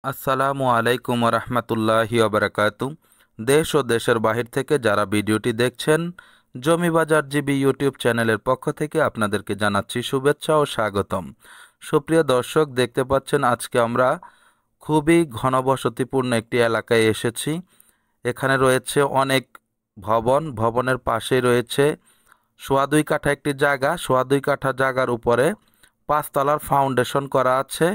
আসসালামু আলাইকুম রহমতুল্লাহি ওবরাকাতু। দেশ ও দেশের বাহির থেকে যারা ভিডিওটি দেখছেন, জমি বাজার জিবি ইউটিউব চ্যানেলের পক্ষ থেকে আপনাদেরকে জানাচ্ছি শুভেচ্ছা ও স্বাগতম। সুপ্রিয় দর্শক, দেখতে পাচ্ছেন আজকে আমরা খুবই ঘনবসতিপূর্ণ একটি এলাকায় এসেছি। এখানে রয়েছে অনেক ভবনের পাশেই রয়েছে 2.5 কাঠা একটি জায়গা। 2.5 কাঠা জায়গার উপরে 5 তলার ফাউন্ডেশন করা আছে।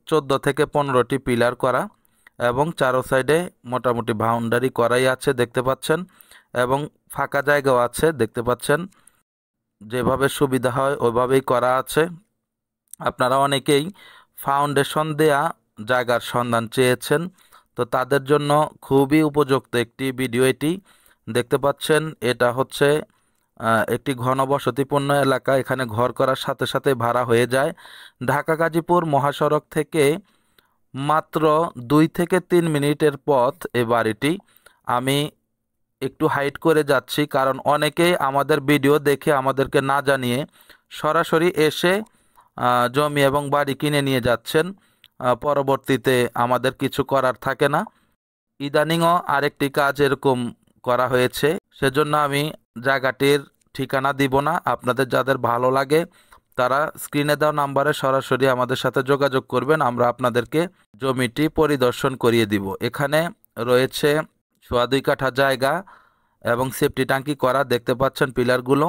14 থেকে 15টি পিলার করা এবং চারো সাইডে মোটামুটি বাউন্ডারি করাই আছে দেখতে পাচ্ছেন, এবং ফাঁকা জায়গাও আছে দেখতে পাচ্ছেন। যেভাবে সুবিধা হয় ওইভাবেই করা আছে। আপনারা অনেকেই ফাউন্ডেশন দেয়া জায়গার সন্ধান চেয়েছেন, তো তাদের জন্য খুবই উপযুক্ত একটি ভিডিও এটি। দেখতে পাচ্ছেন এটা হচ্ছে একটি ঘনবসতিপূর্ণ এলাকা। এখানে ঘর করার সাথে সাথে ভাড়া হয়ে যায়। ঢাকা গাজীপুর মহাসড়ক থেকে মাত্র 2 থেকে 3 মিনিটের পথ এ বাড়িটি। আমি একটু হাইট করে যাচ্ছি, কারণ অনেকেই আমাদের ভিডিও দেখে আমাদেরকে না জানিয়ে সরাসরি এসে জমি এবং বাড়ি কিনে নিয়ে যাচ্ছেন। পরবর্তীতে আমাদের কিছু করার থাকে না। ইদানিংও আরেকটি কাজ এরকম করা হয়েছে, সেজন্য আমি জায়গাটির ঠিকানা দিব না। আপনাদের যাদের ভালো লাগে তারা স্ক্রিনে দেওয়া নাম্বারে সরাসরি আমাদের সাথে যোগাযোগ করবেন, আমরা আপনাদেরকে জমিটি পরিদর্শন করিয়ে দিব। এখানে রয়েছে 2.5 কাঠা জায়গা এবং সেফটি ট্যাঙ্কি করা। দেখতে পাচ্ছেন পিলারগুলো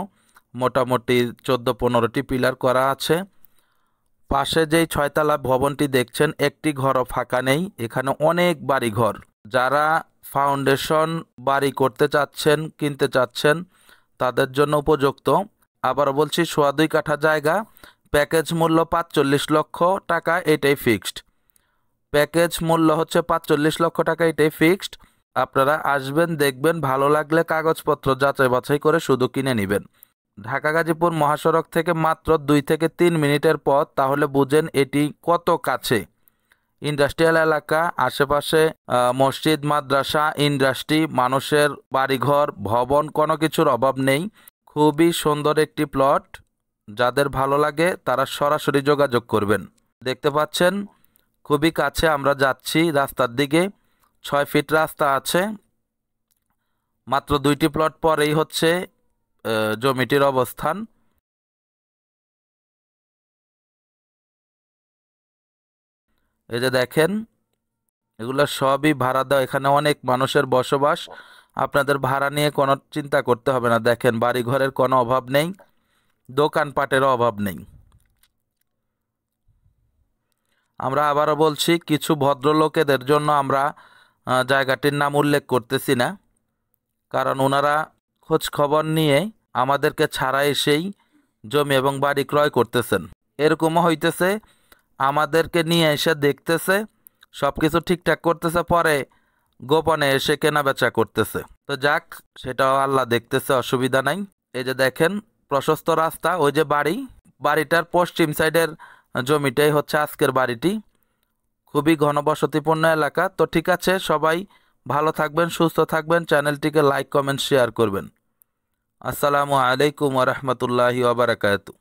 মোটামুটি 14-15টি পিলার করা আছে। পাশে যেই 6তলা ভবনটি দেখছেন, একটি ঘরও ফাঁকা নেই। এখানে অনেক বাড়ি ঘর। যারা ফাউন্ডেশন বাড়ি করতে চাচ্ছেন, কিনতে চাচ্ছেন, তাদের জন্য উপযুক্ত। আবার বলছি, 2.5 কাঠা জায়গা, প্যাকেজ মূল্য 45 লক্ষ টাকা, এটাই ফিক্সড। প্যাকেজ মূল্য হচ্ছে 45 লক্ষ টাকা, এটাই ফিক্সড। আপনারা আসবেন, দেখবেন, ভালো লাগলে কাগজপত্র যাচাই বাছাই করে শুধু কিনে নেবেন। ঢাকা গাজীপুর মহাসড়ক থেকে মাত্র 2 থেকে 3 মিনিটের পথ, তাহলে বুঝেন এটি কত কাছে। ইন্ডাস্ট্রিয়াল এলাকা, আশেপাশে মসজিদ, মাদ্রাসা, ইন্ডাস্ট্রি, মানুষের বাড়িঘর, ভবন, কোনো কিছুর অভাব নেই। খুবই সুন্দর একটি প্লট। যাদের ভালো লাগে তারা সরাসরি যোগাযোগ করবেন। দেখতে পাচ্ছেন খুবই কাছে আমরা যাচ্ছি রাস্তার দিকে। 6 ফিট রাস্তা আছে। মাত্র 2টি প্লট পরেই হচ্ছে জমিটির অবস্থান। এই যে দেখেন, এগুলো সবই ভাড়া দেওয়া। এখানে অনেক মানুষের বসবাস। আপনাদের ভাড়া নিয়ে কোনো চিন্তা করতে হবে না। দেখেন, বাড়ি ঘরের কোনো অভাব নেই, দোকানপাটেরও অভাব নেই। আমরা আবারও বলছি, কিছু ভদ্রলোকেদের জন্য আমরা জায়গাটির নাম উল্লেখ করতেছি না, কারণ ওনারা খোঁজ খবর নিয়ে আমাদেরকে ছাড়া এসেই জমি এবং বাড়ি ক্রয় করতেছেন। এরকমও হইতেছে, আমাদেরকে নিয়ে এসে দেখতেছে, সব কিছু ঠিকঠাক করতেছে, পরে গোপনে এসে কেনা বেচা করতেছে। তো যাক, সেটাও আল্লাহ দেখতেছে, অসুবিধা নাই। এই যে দেখেন প্রশস্ত রাস্তা, ওই যে বাড়িটার পশ্চিম সাইডের জমিটাই হচ্ছে আজকের বাড়িটি। খুবই ঘনবসতিপূর্ণ এলাকা। তো ঠিক আছে, সবাই ভালো থাকবেন, সুস্থ থাকবেন, চ্যানেলটিকে লাইক, কমেন্ট, শেয়ার করবেন। আসসালামু আলাইকুম ওয়া রাহমাতুল্লাহি ওয়া বারাকাতুহু।